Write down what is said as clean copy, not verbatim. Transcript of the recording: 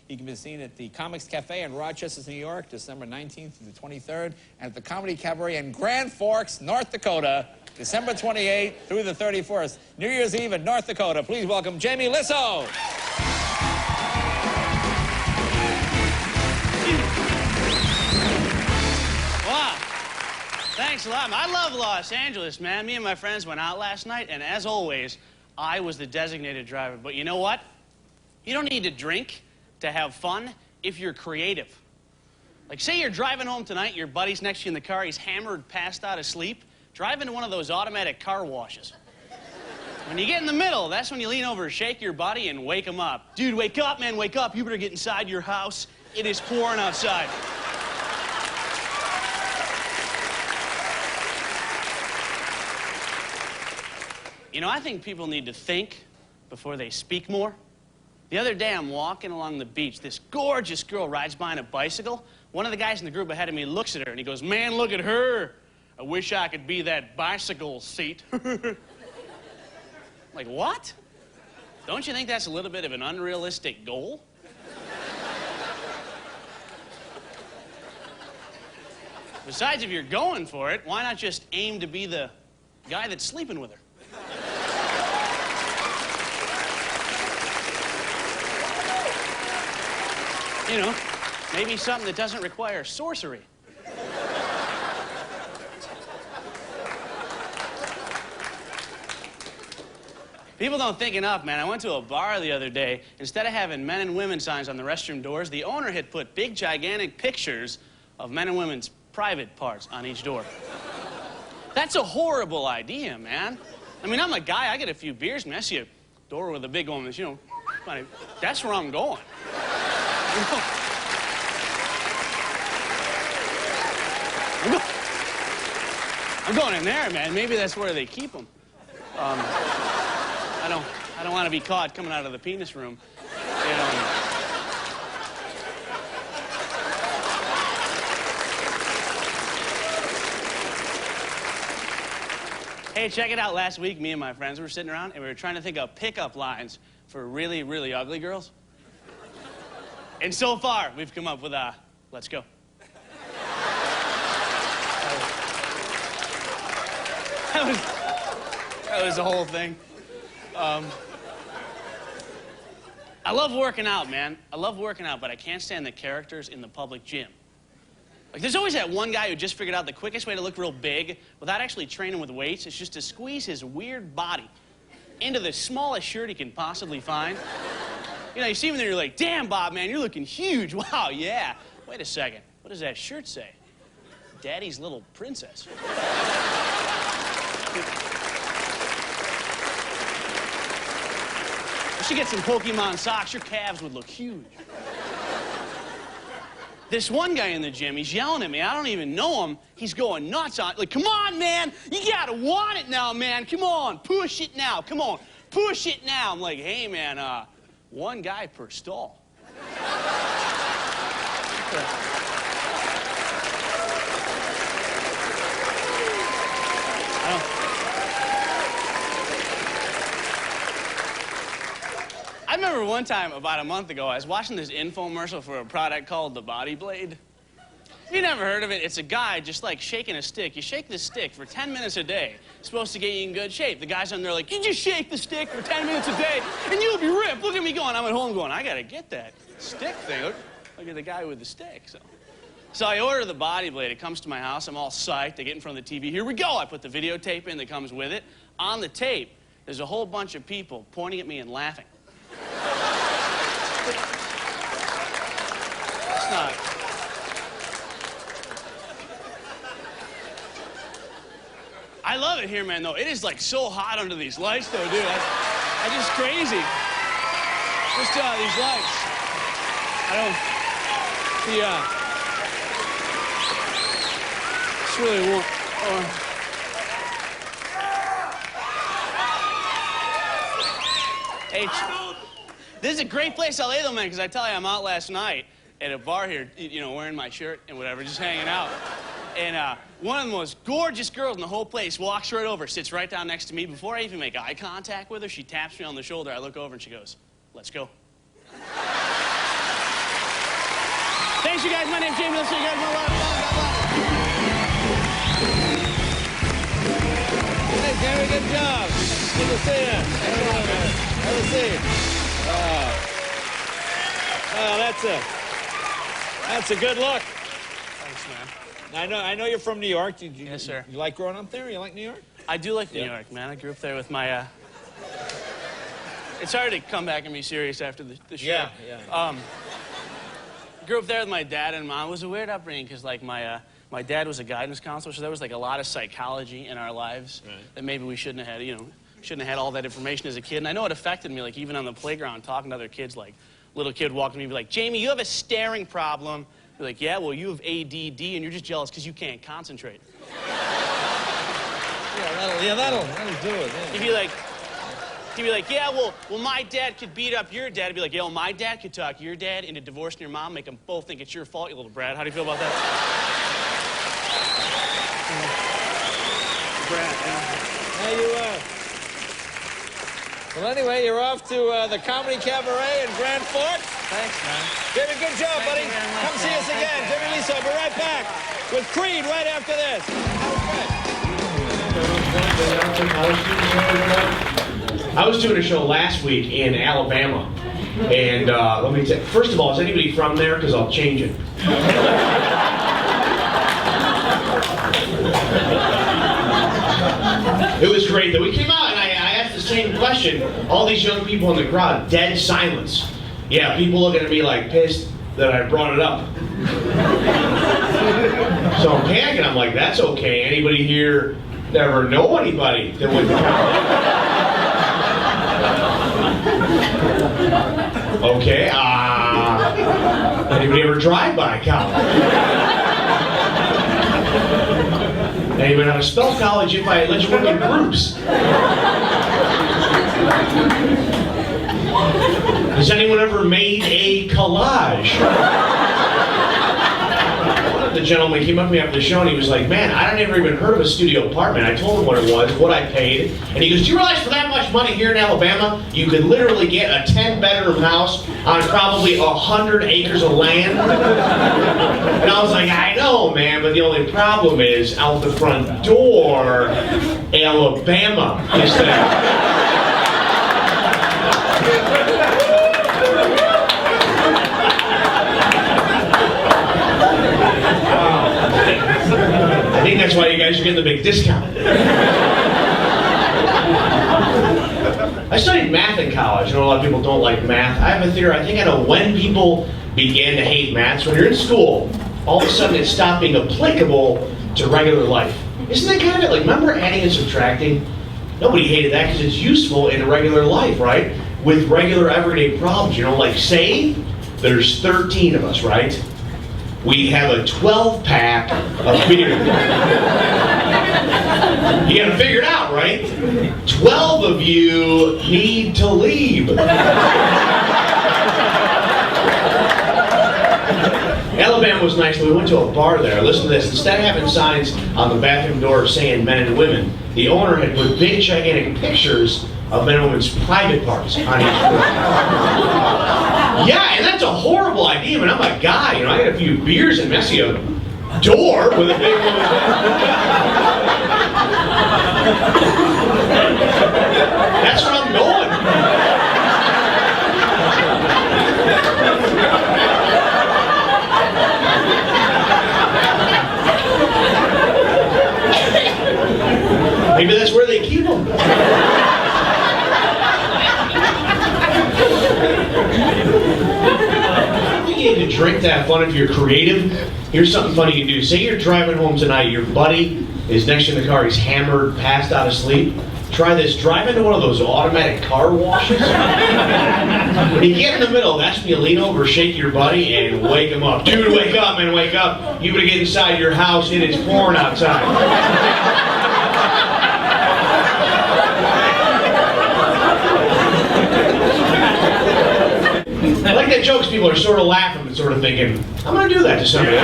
He can be seen at the Comics Cafe in Rochester, New York, December 19th to the 23rd, and at the Comedy Cabaret in Grand Forks, North Dakota, December 28th through the 31st. New Year's Eve in North Dakota. Please welcome Jamie Lissow. Wow. Thanks a lot. I love Los Angeles, man. Me and my friends went out last night, and as always, I was the designated driver. But you know what? You don't need to drink to have fun if you're creative. Like, say you're driving home tonight, your buddy's next to you in the car, he's hammered, passed out asleep. Drive into one of those automatic car washes. When you get in the middle, that's when you lean over, shake your buddy, and wake him up. Dude, wake up, man, wake up. You better get inside your house. It is pouring outside. You know, I think people need to think before they speak more. The other day, I'm walking along the beach. This gorgeous girl rides by on a bicycle. One of the guys in the group ahead of me looks at her, and he goes, "Man, look at her. I wish I could be that bicycle seat." Like, what? Don't you think that's a little bit of an unrealistic goal? Besides, if you're going for it, why not just aim to be the guy that's sleeping with her? You know, maybe something that doesn't require sorcery. People don't think enough, man. I went to a bar the other day. Instead of having men and women signs on the restroom doors, the owner had put big, gigantic pictures of men and women's private parts on each door. That's a horrible idea, man. I mean, I'm a guy. I get a few beers, man. I see a door with a big woman, you know, that's where I'm going. I'm going in there, man. Maybe that's where they keep them. I don't want to be caught coming out of the penis room. You know. Hey, check it out. Last week, me and my friends were sitting around, and we were trying to think of pickup lines for really, really ugly girls. And so far, we've come up with a, "Let's go." That was the whole thing. I love working out, man. I love working out, but I can't stand the characters in the public gym. Like, there's always that one guy who just figured out the quickest way to look real big without actually training with weights is just to squeeze his weird body into the smallest shirt he can possibly find. You know, you see him there, you're like, "Damn, Bob, man, you're looking huge. Wow, yeah." Wait a second. What does that shirt say? Daddy's Little Princess. You should get some Pokemon socks. Your calves would look huge. This one guy in the gym, he's yelling at me. I don't even know him. He's going nuts on it. Like, "Come on, man. You gotta want it now, man. Come on. Push it now. Come on. Push it now." I'm like, "Hey, man, one guy per stall." I remember one time, about a month ago, I was watching this infomercial for a product called the Body Blade. You never heard of it? It's a guy just like shaking a stick. You shake this stick for 10 minutes a day. It's supposed to get you in good shape. The guy's on there like, "You just shake the stick for 10 minutes a day and you'll be ripped." Look at me going. I'm at home going, I gotta get that stick thing. Look at the guy with the stick. So I order the Body Blade. It comes to my house. I'm all psyched. I get in front of the TV. Here we go. I put the videotape in that comes with it. On the tape, there's a whole bunch of people pointing at me and laughing. It's not. I love it here, man, though. It is, like, so hot under these lights, though, dude. I just crazy. Just these lights. I don't... It's really warm. Hey, this is a great place, LA, though, man, because I tell you, I'm out last night at a bar here, you know, wearing my shirt and whatever, just hanging out. And one of the most gorgeous girls in the whole place walks right over, sits right down next to me. Before I even make eye contact with her, she taps me on the shoulder. I look over and she goes, "Let's go." Thanks, you guys. My name's Jamie. Let's see you guys. A lot of fun. Hey, Gary, good job. Good to see you. Have a seat. That's a good look. Thanks, man. I know you're from New York. Yes, sir. You like growing up there? You like New York? I do like New York, man. I grew up there with my, It's hard to come back and be serious after the show. Yeah. Grew up there with my dad and mom. It was a weird upbringing because, like, my dad was a guidance counselor, so there was, like, a lot of psychology in our lives that maybe we shouldn't have had, shouldn't have had all that information as a kid. And I know it affected me, like, even on the playground, talking to other kids, like, little kid walking to me and be like, Jamie, you have a staring problem. Be like, yeah, well, you have ADD, and you're just jealous because you can't concentrate. That'll do it. Yeah. He'd be like, yeah, well, my dad could beat up your dad. He'd be like, yeah, well, my dad could talk your dad into divorcing your mom, make them both think it's your fault, you little brat. How do you feel about that? Brat, yeah. Well, anyway, you're off to the Comedy Cabaret in Grand Forks. Thanks, man. Jimmy, good job, buddy. Thank you very much, Come see man. us again. Jimmy Lissow, be right back with Creed right after this. I was doing a show last week in Alabama, and let me tell you, first of all, is anybody from there? Because I'll change it. It was great, though. We came out, and I asked the same question. All these young people in the crowd, dead silence. Yeah, people looking at me like pissed that I brought it up. So I'm panicking. I'm like, that's okay. Anybody here never know anybody that went to college? Okay, anybody ever drive by college? Anybody know how to spell college if I let you work in groups? Has anyone ever made a collage? The gentleman came up to me after the show and he was like, man, I never even heard of a studio apartment. I told him what it was, what I paid, and he goes, do you realize for that much money here in Alabama, you could literally get a 10-bedroom house on probably 100 acres of land? And I was like, I know, man, but the only problem is out the front door, Alabama is there. I think that's why you guys are getting the big discount. I studied math in college. I know a lot of people don't like math. I have a theory. I think I know when people began to hate math. So when you're in school, all of a sudden it stopped being applicable to regular life. Isn't that kind of it? Like, remember adding and subtracting? Nobody hated that because it's useful in regular life, right? With regular everyday problems. Like say there's 13 of us, right? We have a 12-pack of beer. You gotta figure it out, right? 12 of you need to leave. Alabama was nice. We went to a bar there. Listen to this. Instead of having signs on the bathroom door saying men and women, the owner had put big, gigantic pictures of men and women's private parts on each door. Yeah, and that's a horrible idea, but I'm a guy, I got a few beers and I see a door with a big woman's That's where I'm going. Maybe that's where they keep them. You need to drink to have fun if you're creative. Here's something funny you can do. Say you're driving home tonight, your buddy is next to you in the car, he's hammered, passed out of sleep. Try this, drive into one of those automatic car washes. When you get in the middle, that's when you lean over, shake your buddy, and wake him up. Dude, wake up, man, wake up. You better get inside your house, it is pouring outside. I like that jokes people are sort of laughing but sort of thinking, I'm going to do that to somebody.